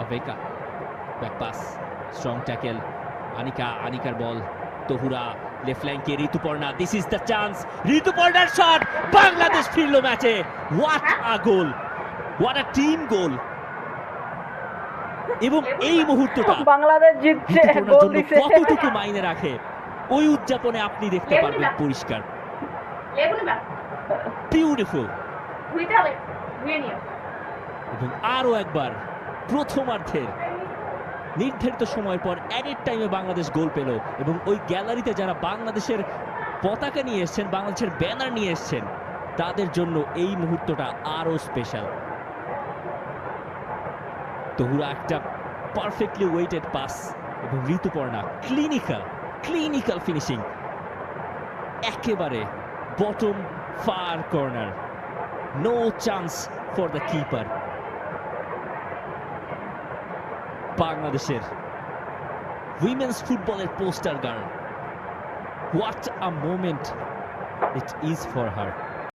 Aveka. Back pass. Strong tackle. Anikar ball. Tohura. Left flank Rituparna. This is the chance. Rituparna's shot. Bangladesh ফিরল ম্যাচে. What a goal. What a team goal. এবং এই মুহূর্তটা বাংলাদেশ জিতছে, ঋতুপর্ণার গোল জন্য দিছে। কতটুকু মাইনে রাখে ওই উদযাপনে আপনি দেখতে পারবেন পরিষ্কার। বিউটিফুল। এবং আরো একবার প্রথমার্ধের নির্ধারিত সময় পর অ্যাডেড টাইমে বাংলাদেশ গোল পেল এবং ওই গ্যালারিতে যারা বাংলাদেশের পতাকা নিয়ে এসেছেন, বাংলাদেশের ব্যানার নিয়ে এসেছেন, তাদের জন্য এই মুহূর্তটা আরো স্পেশাল। তহুরা একটা পারফেক্টলি ওয়েটেড পাস এবং ঋতুপর্ণা ক্লিনিক্যাল ফিনিশিং, একেবারে bottom far corner, no chance for the keeper. বাংলাদেশের উইমেন্স ফুটবলের poster girl, what a moment it is for her.